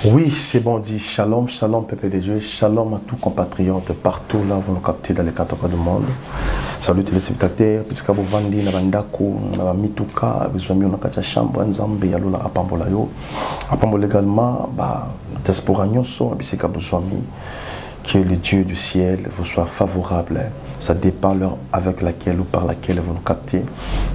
Oui, c'est bon dit. Shalom, shalom, peuple de Dieu. Shalom à tous compatriotes partout là où vous nous captez dans les quatre coins du monde. Salut téléspectateurs. Puisque vous vendez na bandako, na mituka, vous avez mis na chambre, nzambe yalola apambola yo. Apambola également, diaspora nyonso, bisika buzwami. Que le Dieu du ciel vous soit favorable. Ça dépend l'heure avec laquelle ou par laquelle vous nous captez.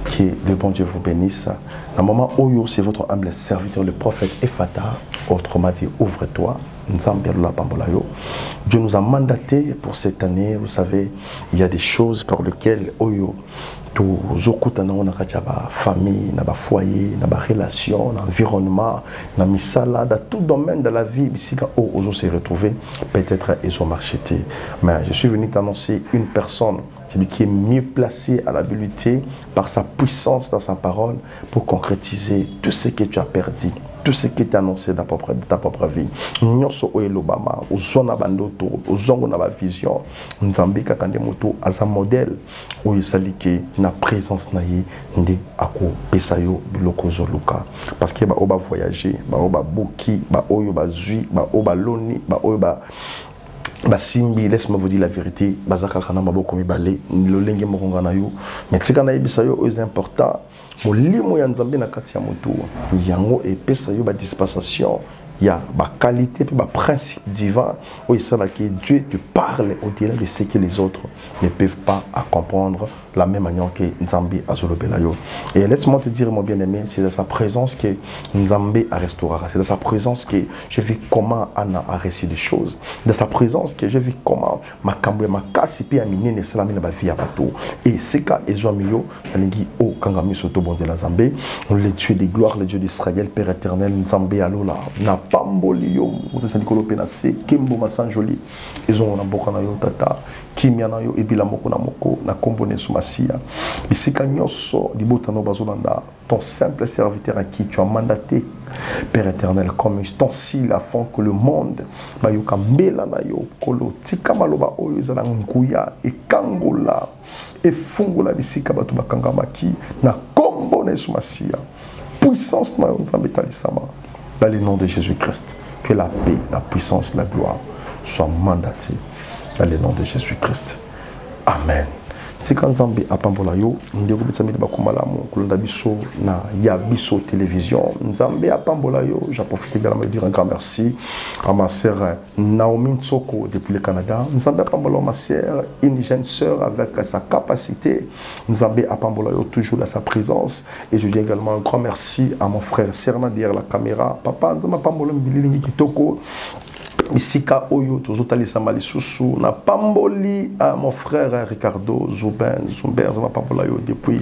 Que le bon Dieu vous bénisse. À un moment où c'est votre humble serviteur, le prophète Ephata, autrement dit, ouvre-toi. Dieu nous a mandaté pour cette année. Vous savez, il y a des choses par lesquelles Oyo, tout famille, foyer, relation, environnement, misala, dans tout domaine de la vie, ici quand Oyo s'est retrouvé, peut-être ils ont marché. Mais je suis venu t'annoncer une personne, celui qui est mieux placé à l'habilité par sa puissance dans sa parole pour concrétiser tout ce que tu as perdu. Tout ce qui est annoncé dans ta propre vie. Nous sommes Obama, nous sommes bandoto, nous sommes dans la vision. Nous sommes un modèle où il s'agit que la présence naïe de ako pesayo biloko zoluka. Parce que on va voyager, on va boki, on va zui, on va loni, on va Simbi, laisse-moi vous dire la vérité. Bazaka kana maboko mibale, lolenge mokongana yo. Mais tika na yebisa yo est important. Molimo ya nzambe na kati ya moto. Yango epesa yo ba dispensation. Il y a ma qualité et ma principe divin où il semble que Dieu te parle au-delà de ce que les autres ne peuvent pas comprendre la même manière que Nzambi a Zolobelayo. Et laisse-moi te dire, mon bien-aimé, c'est dans sa présence que Nzambi a restauré. C'est dans sa présence que je vis comment Anna a réussi des choses. Dans sa présence que je vis comment ma camboué, ma casse, et puis amine, et cela m'a vie à bateau. Et c'est quand ils ont mis on dit, oh, Kangami Soto bon de la Zambé, le Dieu des gloires, le Dieu d'Israël, Père éternel, Nzambi Alola, n'a Pambolio, vous êtes Nicolas Penacé, Kimbo Massanjoli, ils ont un bokanayo tata, Kimianayo, et bila moko na moko, na kombone sumasia. Ici, Kanyoso, Dibotano Bazolanda, ton simple serviteur à qui tu as mandaté, Père éternel, comme ustensile afin que le monde, Bayoka Melanayo, Kolo, Tikamaloba, Oyozala Nguya, et Kangola, et Fungola, Bisika Batuba Kangamaki, na kombone sumasia. Puissance, na Nzambe Talisama. Dans le nom de Jésus-Christ, que la paix, la puissance, la gloire soient mandatées. Dans le nom de Jésus-Christ. Amen. Si quand Nzambe apambola yo, ndeko bitsameli bakumala mo kulonda biso na ya biso télévision. Nzambe apambola yo, j'en profite également de dire un grand merci à ma sœur Naomi Tsoko depuis le Canada. Nzambe apambola ma sœur, une jeune sœur avec sa capacité. Nzambe apambola yo toujours à sa présence. Et je dis également un grand merci à mon frère Serna derrière la caméra. Papa Nzambe apambola mbililingi kitoko. Isika Oyo, Tozotalisama Malisusu, na Pamboli à mon frère Ricardo Zumber, Zama Pambolayo, depuis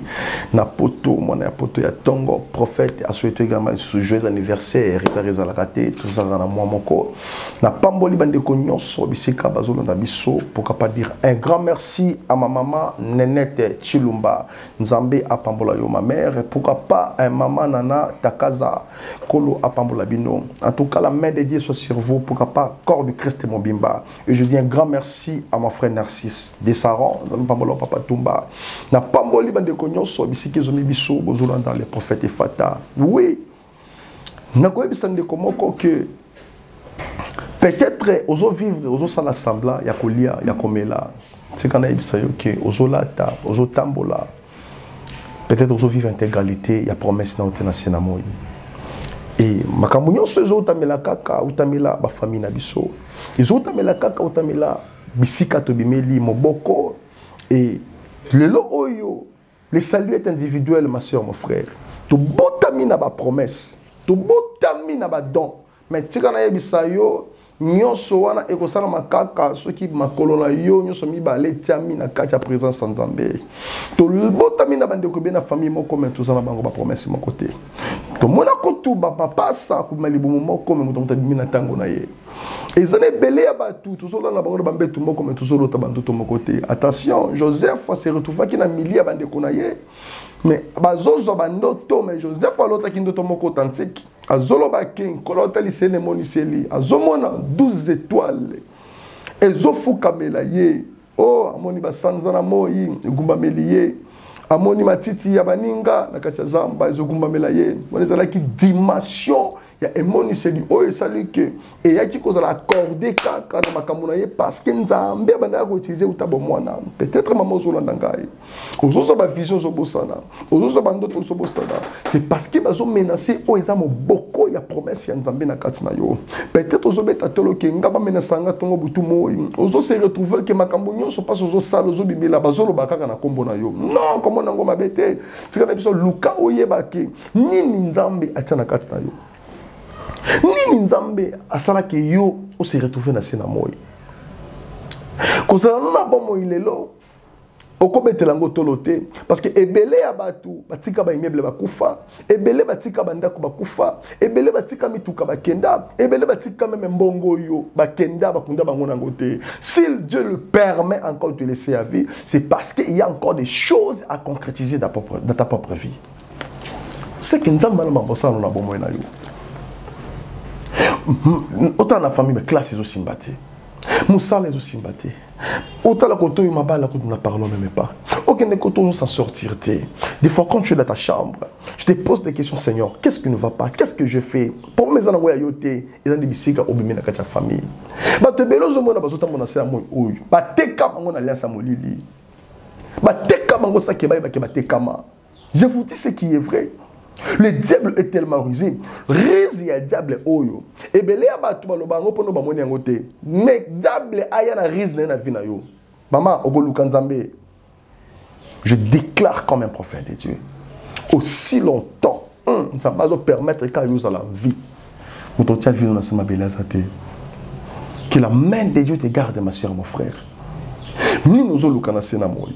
Napoto, mon Napoto, ya Tongo, prophète, a souhaité également ce joyeux anniversaire, Ricardo Zalakate, tout ça dans moi, mon corps. Na Pamboli Bande Konyoso, Bisika Bazolo Nabiso, pour pas dire un grand merci à ma maman Nenette Chilumba, Nzambe à Pambolayo, ma mère, pourquoi pas un maman Nana Takaza, Kolo à Pambolabino. En tout cas, la main de Dieu soit sur vous, pourquoi pas corps du Christ et mon bimba. Et je dis un grand merci à mon frère Narcisse de Saran, Papa Tumba. Na Pamboli bande konyoso bisiki zomi biso bozolanda les prophètes et fata. Oui. Na ko bisande komoko que peut-être ozo vivre ozo sala sambla ya kolia ya komela. C'est quand na yo que ozo lata, ozo tambola. Peut-être ozo vivre intégralité, ya promesse na otena senamoyi. Et makamunyo sezo utamela kaka utamela ba famille na biso. Izo utamela kaka utamela bisika to bimeli moboko et lelo oyo le salut est individuel ma soeur mon frère. To botami na ba promesse, to botami na ba don. Mais tika na yebisa yo nyonso wana ekosala makaka soki makolo na yo nyonso mibale tiami na kati ya présence ya Nzambe. To botami na bande ko be na famille moko mais tozala bango ba promesse mon côté. To mona kotu ba papa sa ko malibumu moko mais muto mutabimi na tango na ye. Ezane belé ya batu tozola na bango ba mbetu moko mais tozolo ta bandu to mon côté. Attention, Joseph se retrouva ki na milieu bande ko na ye. Mais bazozo bandoto mais Joseph alota ki ndoto moko authentique. Azolo ba king kolota lisene moniseli. Azomona 12 étoiles. Ezofu kamela ye. Oh, amoni ba sanzana moyi gumba meliye. Amoni matiti ya baninga na kati ya zamba ezokumbamela ye. Bonezala ki dimension il y a un monde qui oh salut que et il y a qui cause l'accorder quand na makamuna parce que nzambe bana ko utiliser utabo mwana peut-être maman zolanda ngai ozoza ba vision zo bosana ozoza ba ndoto zo bosana c'est parce que bazo menacer o ezamo boko ya promesse ya nzambe na kati na yo peut-être ozo beta tolo ke ngaba menasanga tongo butu moi ozo se retrouver que makambo nyonso passe ozo sala ozo bibela bazolo bakaka na kombo na yo non comment nango mabete tika na biso luka oyeba ke nini nzambe atia na kati na yo nini nzambe asala ke yo o se retrouver na sena moi kozala na bomo ilelo okobetela ngo tolote parce que ebele ya batu batika ba immeuble bakufa ebele batika bandako bakufa ebele batika mituka bakenda ebele batika même mbongo yo bakenda bakunda bango nango te si Dieu le permet encore de laisser à vie c'est parce qu'il y a encore des choses à concrétiser dans ta propre vie c'est que nzamba na mabosana na bomo na yo autant la famille classe les aussi mbaté Moussa les aussi mbaté autant la koto mabala que nous ne parlons même pas aucun des koto s'en sortir des fois quand tu es dans ta chambre je te pose des questions Seigneur qu'est-ce qui ne va pas qu'est-ce que je fais pour mes enfants yoté ils ont des bisika obimi na kata famille ba te belozo mona bazota mona se amoy oyo ba teka bango na alliance molili ba teka bango sakeba ba ke ba tekama je vous dis ce qui est vrai. Le diable est tellement rusé. Rizi ya diable oyo. Ebele ya batu balobango pono ba moni yango te. Mais diable aya na rizi na vie na yo. Maman ogoluka nzambe. Je déclare comme un prophète de Dieu. Aussi longtemps, ça va nous permettre quand nous allons la vie. Nous tia vie na sama belazate. Que la main de Dieu te garde ma soeur mon frère. Ni nous oluka na sena moi.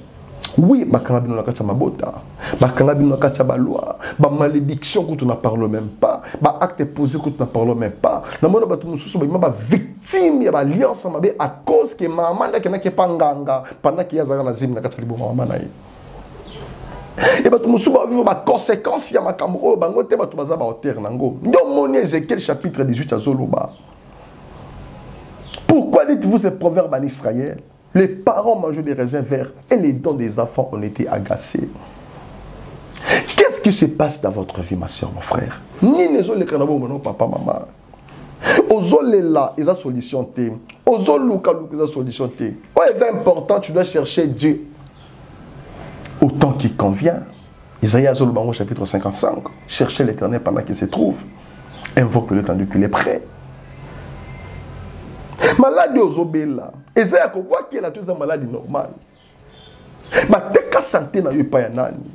Oui, bakanga bino nakata mabota, bakanga bino nakata baloi, ba malédiction que tu n'en parles même pas, ba acte posé que tu n'en parles même pas. Na mona batu mususu ba victime ya ba alliance mabe à cause que maman ndakena ke panganga pendant qu'il y a zana zim nakata libo maman na ye. Et batu mususu ba vivre ba conséquences ya makambo o bango te batu baza ba hauteur nango. Ndo moni Ézéchiel chapitre 18 azoloba. Pourquoi dites-vous ces proverbes en Israël? Les parents mangeaient des raisins verts et les dents des enfants ont été agacés. Qu'est-ce qui se passe dans votre vie, ma soeur, mon frère? Ni les autres, les canabos, mon papa, maman. Ozo là, ils ont solution. Ozo luka, ils ont solution. C'est important, tu dois chercher Dieu au temps qui convient. Isaïe Azolobango, chapitre 55. Cherchez l'Éternel pendant qu'il se trouve. Invoque le temps qu'il est prêt. Maladie aux obéla. Et c'est à quoi qu'il y a une maladie normale. Ma teka santé na yo pa ya nani.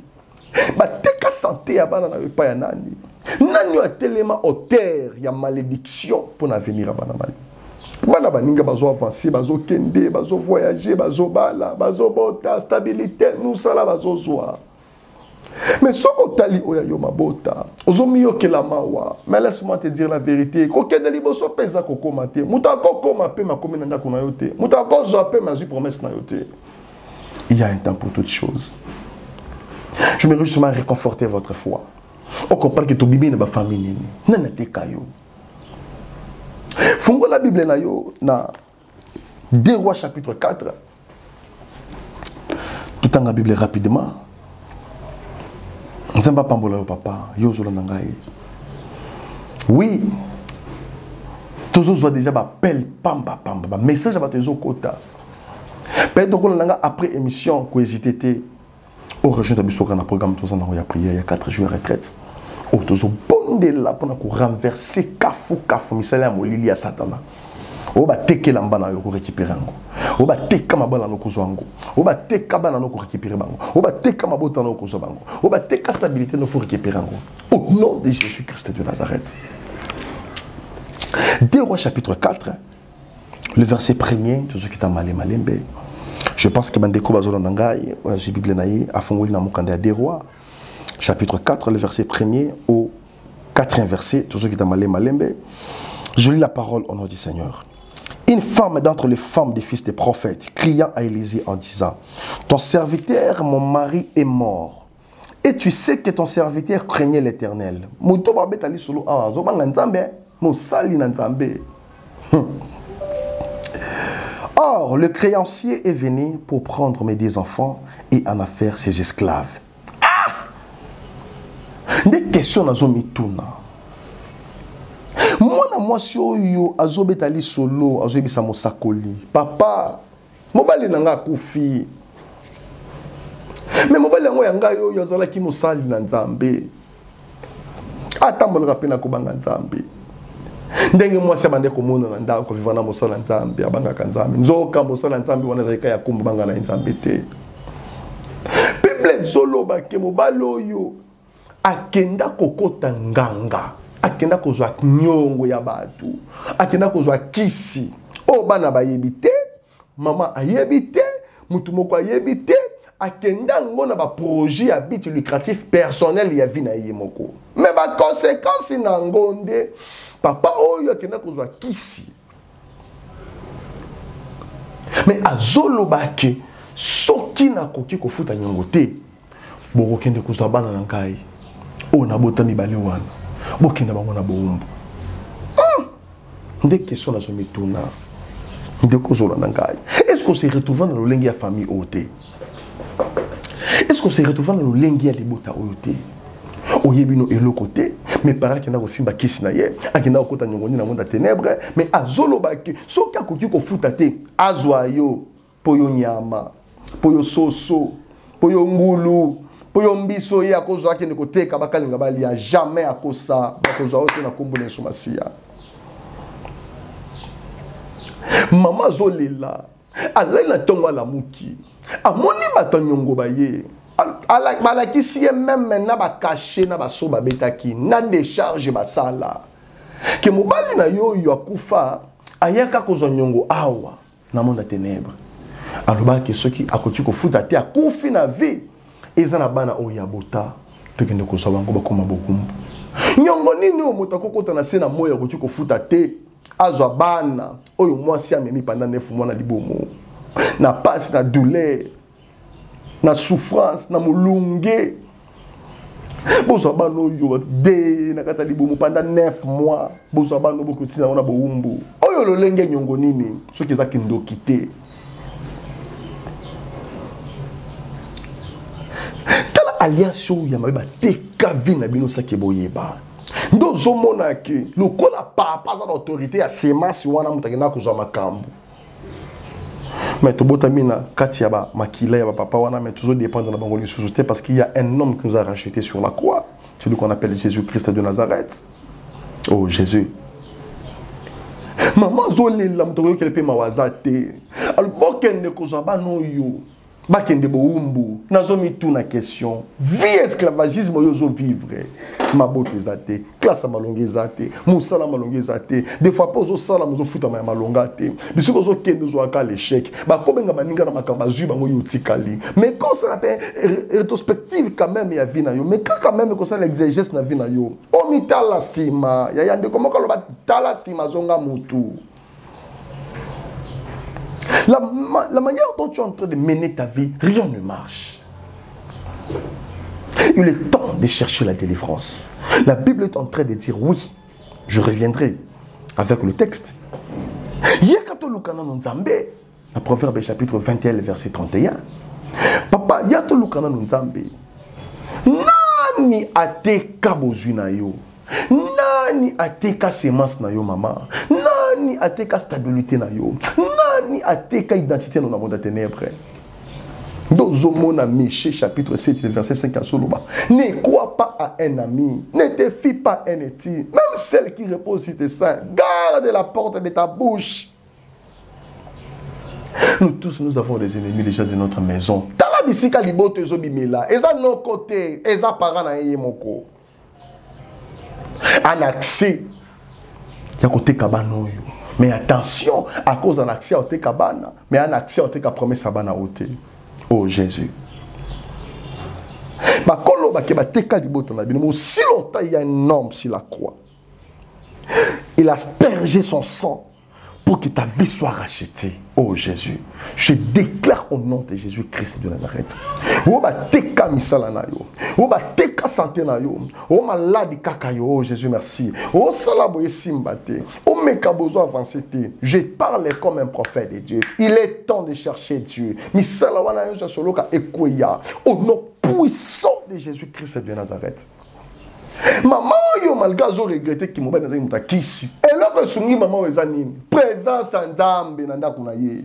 Ma teka santé ya bana na yo pa ya nani. Nani a tellement hauteur ya malédiction pour l'avenir à bana nani. Bana baninga bazo avancer, bazo kende, bazo voyager, bazo bala, bazo bota stabilité, nous ça là bazo zoa. Mais ce que tu as dit, mabota, ozomiyo ke la mawa. Mais laisse-moi te dire la vérité. Koke de liboso pesa koko mate. Muta koko mape ma komi nanda kuna yote. Muta koko zoape ma zui promesse na yote. Il y a un temps pour toutes choses. Je me réjouis justement à réconforter votre foi. On comprend que tu bibi ne ba famille nini. Nana te kayo. Fungo la Bible na yo na 2 Rois chapitre 4. Tout en la Bible rapidement. Nzamba pambola yo papa, yo zolo nangai. Oui. Toujours déjà appel pamba pamba, message à tezo kota. Peut-être qu'on langa après émission ko hésité au rejoindre biso na programme tous en ya prière il y a 4 jours retraite. O tozo bonde là pour ko renverser kafu misala molili ya satana. O ba teke lamba na yo ko récupérer ngo. O ba teka mabala no kuzo ngo. O ba teka bana no ko récupérer bango. O ba teka mabota no kuzo bango. O ba teka stabilité no faut récupérer ngo. Au nom de Jésus-Christ de Nazareth. 2 Rois chapitre 4, le verset 1er, tout ce qui t'a malé malembe. Je pense que Mandeko Bazolo Nangai, j'ai Bible naïe, a fondé dans mon candidat 2 Rois, chapitre 4, le verset 1er au 4e verset, tout ce qui t'a malé malembe. Je lis la parole au nom du Seigneur. Une femme d'entre les femmes des fils des prophètes, criant à Élisée en disant: ton serviteur, mon mari, est mort. Et tu sais que ton serviteur craignait l'Éternel. Or, le créancier est venu pour prendre mes 10 enfants et en affaire ses esclaves. Ah! Des questions dans un mituna. Mwana mwasi oyo azobetali solo azobisa mosakoli. Papa, mobali nanga kufi. Mais mobali yango yanga oyo azalaki mosali na Nzambe. Atambolaka pe na kobanga Nzambe. Ndenge mwasi abande komona na ndako vivre na mosala Nzambe abangaka Nzambe. Nzoka mosala Nzambe wana zalika ya kumbu banga na Nzambe te. Bible zoloba ke mobali oyo akenda kokota nganga. Akenda kozwa nyongo ya batu. Akenda kozwa kisi. O bana bayebi te, mama ayebi te, mutu moko ayebi te. Akenda ngona ba projet à but lucratif personnel ya vie na ye moko. Mais ba conséquence na ngonde papa oyo akenda kozwa kisi. Mais azoloba ke soki na koki kofuta nyongo te. Boko kende kozwa bana na ngai. O na bota mibale wana. Bokenda bango na boumbu. Des questions na zomituna. Des kozola na ngai. Est-ce qu'on se retrouve dans le lengi ya famille oté? Est-ce qu'on se retrouve dans le lengi ya libota oté? Oyebino elo côté, mes parents qui na ko simba kisi na ye, akina ko ta nyongoni na monde ténèbres, mais azolo baki, soki akoki ko futa te, azwa yo, poyo nyama, poyo soso, poyo ngulu, poyo mbiso ye akozwa ki ne ko teka bakalinga bali ya jamais akosa, bakozwa ote na kombole somasia. Mama zolela, alai na tongo la muki. Amoni bato nyongo baye. Balakisi ye même maintenant ba caché na ba so ba betaki na décharge ba sala. Ke mobali na yo yo akufa ayaka kozwa nyongo awa na monde ténèbres. Aloba ke soki akoti ko futa te akufi na vie. Eza na bana oya bota tokende kozwa bango bakoma bokumbu. Nyongo nini o motako kota na se na moya akoti ko futa te. Azwa bana oyo mwasi amemi pendant 9 mois na libomo. Na passe na douleur. Na souffrance, na molunge. Bozo bano yo de na kata libomo pendant 9 mois. Bozo bano bokotina ona boumbu. Oyo lolenge nyongo nini soki za kindo kité. Tala alliance ya mabeba teka vi na bino sakeboyeba. Ndo zomona ke lokola papa za autorité ya semasi wana mutakena kozwa makambo. Mais tout le monde kati ya ba makila ya ba papa wana mais toujours dépendre de la bango société parce qu'il y a un homme qui nous a racheté sur la croix, celui qu'on appelle Jésus-Christ de Nazareth. Oh Jésus. Maman zolela mtoko kele pe mawazate. Albokende kozaba no yo. Bakende boumbu. Nazomi tout na question. Vie esclavagisme yo zo vivre. Mabote zate, classe malonge zate, musala malonge zate. Des fois pas zo sala mo zo futa ma malonga te. Biso zo kende zo aka l'échec. Ba kobenga maninga na makamba zu ba mo yotikali. Mais quand ça l'appelle rétrospective quand même ya vie na yo. Mais quand même que ça l'exégèse na vie na yo. O mitala sima, ya yande comment ka lo ba tala sima zonga mutu. La manière dont tu es en train de mener ta vie, rien ne marche. Il est temps de chercher la délivrance. La Bible est en train de dire oui, je reviendrai avec le texte. Yakato lukana nzambe, la Proverbe chapitre 21, verset 31. Papa, yato lukana nzambe. Nani ateka bozwi na yo? Nani ateka semence na yo mama? Nani ateka stabilité na yo? Nani ateka identité dans le monde des ténèbres? Dans Zomona Miché chapitre 7 verset 5 à Soloba. Ne crois pas à un ami, ne te fie pas à un éti, même celle qui repose sur tes seins, garde la porte de ta bouche. Nous tous, nous avons des ennemis déjà de notre maison. Tala bisika libote zobimela, eza non côté, eza parent na yemoko. Un accès, ya côté kabano yo. Mais attention, à cause d'un accès à côté kabana, mais un accès à côté ka promesse abana oté. Oh Jésus. Si longtemps il y a un homme sur la croix, il a aspergé son sang pour que ta vie soit rachetée. Oh Jésus, je déclare au nom de Jésus-Christ de Nazareth. Oh teka misala na yo. Oh teka santé na yo. Oh maladi kaka yo. Oh Jésus merci. Oh salabo esimbate. Oh meka besoin avancer te. Je parle comme un prophète de Dieu. Il est temps de chercher Dieu. Misala wana yo soloka ekoya. Au nom puissant de Jésus-Christ de Nazareth. Maman oyo malgré zo regretter ki mobali na muta kisi. Eloko sungi maman oyo nini? Présence nzambe na ndako na ye.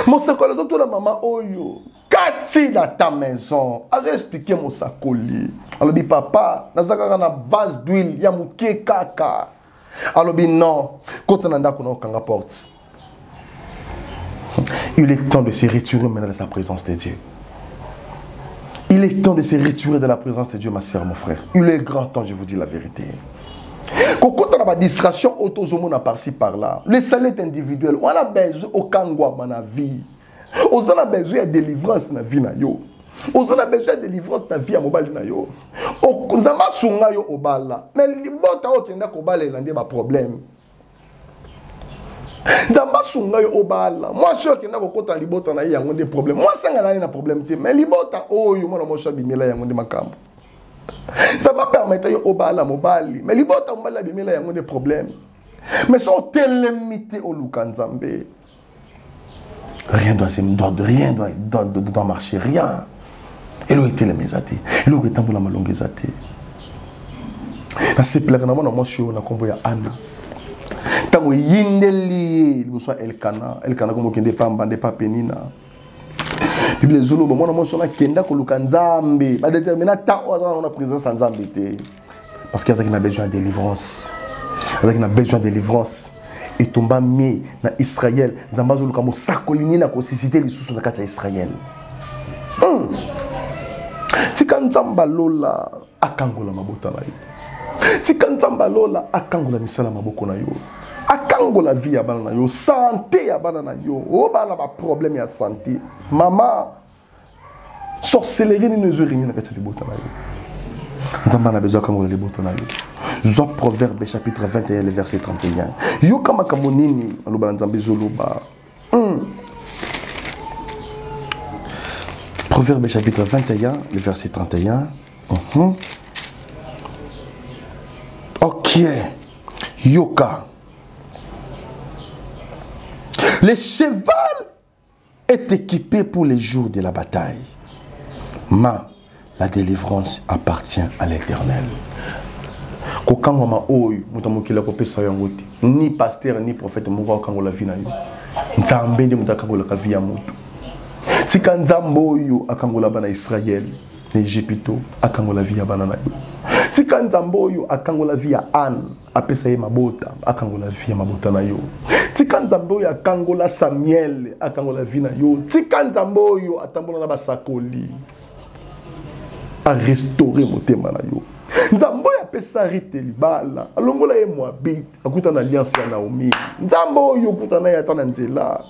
Mon sakoli docteur maman oyo kati dans ta maison, allez expliquer mon sakoli. Alors dit papa, nazaka na vase d'huile ya muke kaka. Alors dit non, quand on anda kuna okanga porte. Il est temps de se retirer maintenant de sa présence de Dieu. Il est temps de se retirer de la présence de Dieu, ma soeur, mon frère. Il est grand temps, je vous dis la vérité. Quand on a ma distraction, autosomo na par-ci par-là. Le salaire est individuel. On a besoin au kangwa dans la vie. On a besoin de délivrance dans la vie. On a besoin de délivrance dans la vie à mobile. On a besoin de obala. Mais les bota okenda kobala elande ba problème. Damba sunga yo obala. Moi je suis kenda kokota libota na yango des problèmes. Moi sanga na na problème te. Mais libota oyo moi na mo shabimela yango de makambo. Ça m'a permis de obala mobali. Mais libota mbala bimela yango des problèmes. Mais sont tellement limité au Lukanzambe. Rien doit marcher, rien. Et là, il est mesate. Et là, il est la malongue zate. Na se plaire na mona monsieur na kombo ya Anna. Tango yindeli, il soit Elkana comme kende pamba de papenina. Bible zolo mona monsieur na kenda ko Lukanzambe. Ba déterminer ta on a présence en Nzambe. Parce qu'il y a besoin de délivrance. Il y a besoin de délivrance. Et tomba mi na Israël, Nzamba zolo kamo sakolini na ko susciter les sous na kati ya Israël. Tika Nzamba lola akangola mabota na yo. Tika Nzamba lola akangola misala maboko na yo. Akangola vie ya bana na yo, santé ya bana na yo. O bana ba problème ya santé. Maman sorcellerie ni ne rien na kati ya libota na yo. Nzamba na besoin akangola libota na yo. Job Proverbe chapitre 21, le verset 31. Yo kama kamonini aloba Nzambe zoloba. Proverbe chapitre 21, le verset 31. Ok. Yoka. Le cheval est équipé pour les jours de la bataille. Mais la délivrance appartient à l'Éternel. Ni pasteur ni prophète moko kangola vie na yo. Nzambe nde muta kangola ka vie ya mutu. Tika Nzambe oyo akangola bana Israël, Egypto akangola vie ya bana na yo. Tika Nzambe oyo akangola vie ya Anne, apesa ye mabota, akangola vie ya mabota na yo. Tika Nzambe oyo akangola Samuel, akangola vie na yo. Tika Nzambe oyo atambola na basakoli. A restaurer motema na yo. Nzambo ya pesa rite libala alongola ye Moabit akuta na alliance ya Naomi. Nzambo yo kuta na yata na nzela.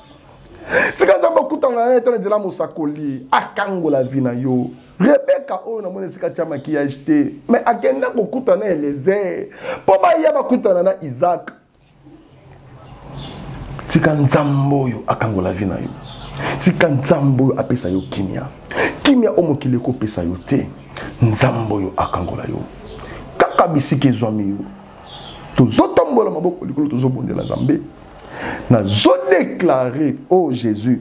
Sika Nzambo kuta na yata na nzela mosakoli akangola vina yo. Rebecca oyo na mone sika tia maquillage te mais akenda kokuta na Eliezer po ba ya bakuta na Isaac. Sika Nzambo yo akangola vina yo. Sika Nzambo yo apesa yo kimia. Kimia omokile ko pesa yo te. Nzambo yo akangola yo. Kaka bisike zwami yo. Tozotombola maboko likolo tozobondela Nzambe. Na zo déclarer oh Jésus.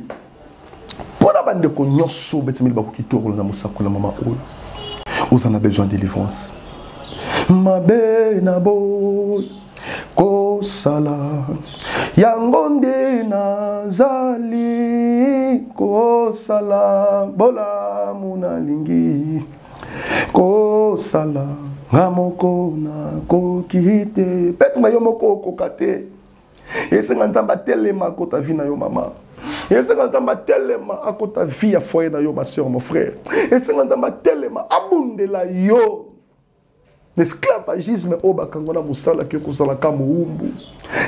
Pona bande ko nyonso betimeli bakokitoro na mosakola mama oyo. Vous en avez besoin de délivrance. Mabe na boy ko sala yangonde nazali ko sala bola munalingi ko sala ngamoko na ko kite petu na yo moko kokate esenga Nzamba telema kota vie na yo mama esenga Nzamba telema akota vie ya foyer na yo ma soeur mon frère esenga Nzamba telema abundela yo l'esclavagisme au bakangona musala ke kozala ka muumbu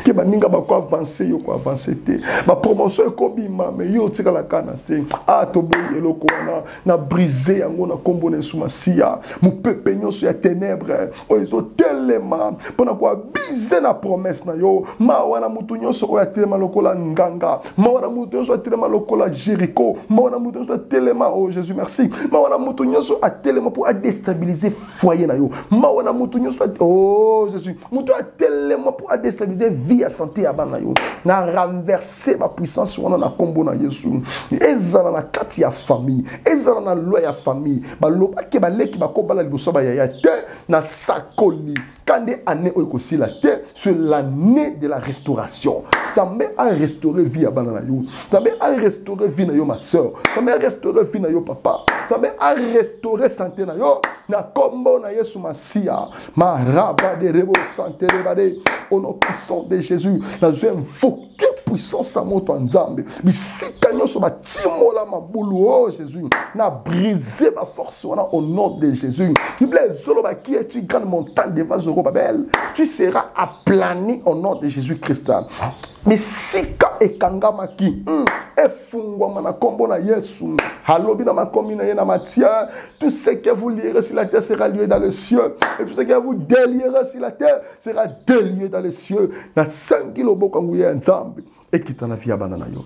ke baninga bako avancer yo ko avancer te ma promotion ko bima me yo tika la kana se a to boy eloko wana na briser yango na kombo na sumasia mu pepe nyonso ya ténèbres o ezo telema pona ko biser na promesse na yo ma wana mutu nyonso o ya telema lokola nganga ma wana mutu nyonso ya telema lokola Jéricho ma wana mutu nyonso ya telema oh Jésus merci ma wana mutu nyonso a telema pour déstabiliser foyer na yo ma wana mutu nyonso oh Jésus mutu atelema pour déstabiliser vie à santé ya bana yo na renverser ma puissance wana na kombo na Yesu ezala na kati ya famille ezala na loi ya famille baloba ke baleki bakobala liboso ba ya te na sakoli kande année okosila te sur l'année de la restauration Zambe a restauré vie à bana na yo Zambe a restauré vie na yo ma sœur Zambe a restauré vie na yo papa Zambe a restauré santé na yo na kombo na Yesu Masia ma raba de rebo santé rebade au nom puissant de Jésus na je invoquer puissance à mon Nzambe bisika nyonso ba timola mabulu oh Jésus na briser ma force au nom de Jésus Bible zolo ba qui est une grande montagne devant Zorobabel tu seras aplani au nom de Jésus-Christ misika ekangamaki efungwa na kombo na Yesu halobi na makomi na ye na matia tout ce que vous lierez sur la terre sera lié dans les cieux et tout ce que vous délierez sur la terre sera délié dans les cieux na 5 kilo bokanguye Nzambe ekita na via banana yo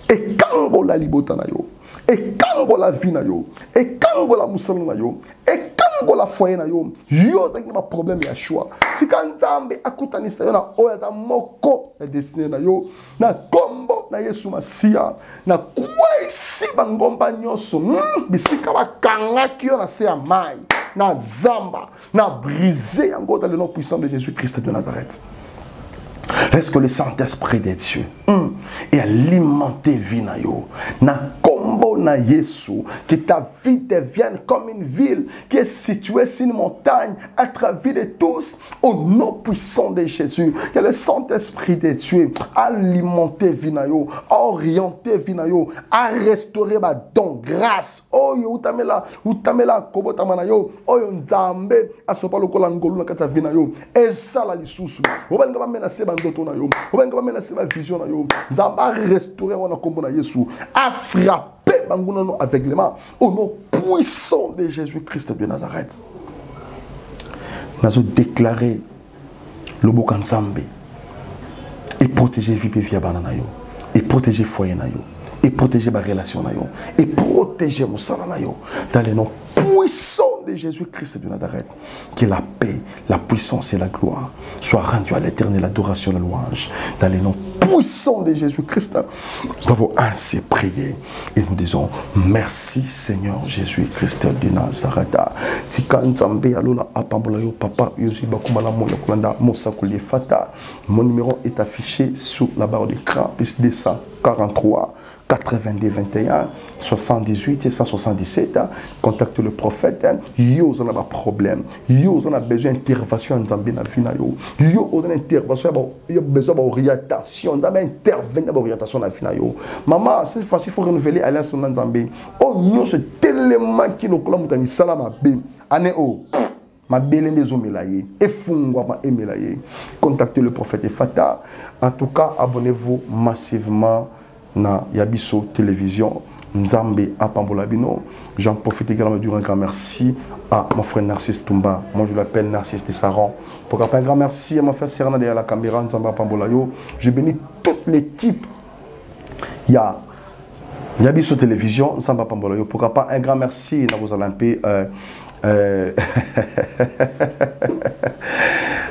ekango la libota na yo ekango la vie na yo ekango la musala na yo ekango la foyer na yo yo tangi ma problème ya choix tika Nzambe akutanisa yo na oya ta moko ya destiné na yo na kombo na Yesu Masia na kwaisi bangomba nyonso bisika bakangaki yo na se ya mai na zamba na briser yango dans le nom puissant de Jésus-Christ de Nazareth. Est-ce que le Saint-Esprit de Dieu et alimenter vie na yo na kombo na Yesu que ta vie devienne comme une ville qui est située sur une montagne à travers de tous au nom puissant de Jésus que le Saint-Esprit de Dieu alimenter vie na yo orienter vie na yo à restaurer ba don grâce oh yo utamela kobota mana yo oh yo Nzambe asopa lokola ngolu na kata vie na yo ezala lisusu obanga ba menacer ndoto na yo obanga ba menacer ba vision na yo Nzamba restaurer wana kombo na Yesu a frapper bangunono aveuglement au nom puissant de Jésus-Christ de Nazareth. Nous déclarer le boka Nzambe et protéger vie via banana yo et protéger foyer na yo et protéger ma relation na yo et protéger mon sala na yo dans le nom puissant de Jésus-Christ de Nazareth. Que la paix, la puissance et la gloire soient rendues à l'éternel, l'adoration et la louange dans le nom puissant de Jésus-Christ. Nous avons ainsi prié et nous disons merci Seigneur Jésus-Christ de Nazareth. Si quand Nzambe alola apambola yo papa yosi bakumala mo yokulanda mosakuli fata. Mon numéro est affiché sous la barre d'écran plus 243 82 21 78 et 177. Contacte le prophète. Yo on a un problème. Yo on a besoin d'intervention en Nzambe na vie na yo. Yo on a intervention, il y a besoin d'orientation. On a intervenir d'orientation na vie na yo. Maman, cette fois-ci il faut renouveler alliance na Nzambe. Oh nous c'est tellement qui nous clame tami salama be. Ane o. Ma belle maison melaye. Efungwa ma emelaye. Contactez le prophète Efata. En tout cas, abonnez-vous massivement na Yabiso Télévision, Nzambe Apambola Bino. J'en profite également de dire un grand merci à mon frère Narcisse Toumba. Moi je l'appelle Narcisse de Saran. Pourquoi pas un grand merci à mon frère Serana derrière la caméra, Nzambe Apambola Yo. Je bénis toute l'équipe. Il y a Yabiso Télévision, Nzambe Apambola Yo. Pourquoi pas un grand merci à vos Olympiques.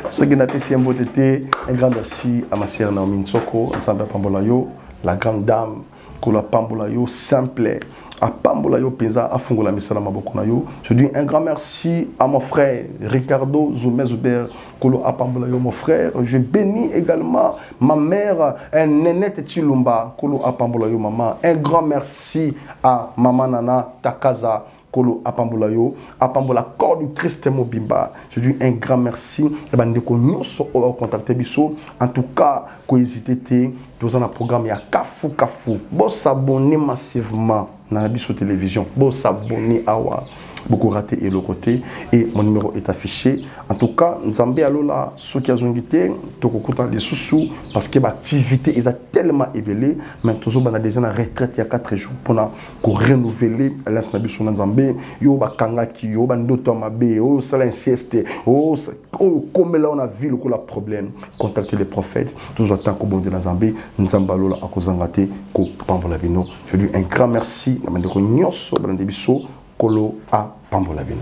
Ce qui n'a pas si un grand merci à ma sœur Naomi Nsoko, Nzambe Apambola Yo. La grande dame, Kola Pambola yo, simple, à Pambola yo, Penza, à Fungola Misala Mabokuna yo. Je dis un grand merci à mon frère Ricardo Zoumé Zuber, Kolo Apambola yo, mon frère. Je bénis également ma mère, Nenette Chilumba, Kolo Apambola yo, maman. Un grand merci à maman Nana Takaza. Kolo Apambola yo, Apambola corps du Christ Mobimba. Je dis un grand merci. Et ben de contacter biso. En tout cas, ko hésiter vous en un programme il y a Kafu. Bon s'abonner massivement dans la biso télévision. Bon s'abonner à beaucoup raté et le côté et mon numéro est affiché. En tout cas, Nzambe alola ceux qui ont invité tokokuta les sous parce que l'activité est tellement évelée mais toujours on a déjà une retraite il y a 4 jours pour renouveler l'instant biso Nzambe yo bakanga ki yo bandoto mabe yo sala insiste comme là on a vu le problème contacter les prophètes toujours tant que bon de Nzambe alola akozangate ko pambola bino. Je dis un grand merci na mandeko nyonso bande biso Kolo Apambola Bino.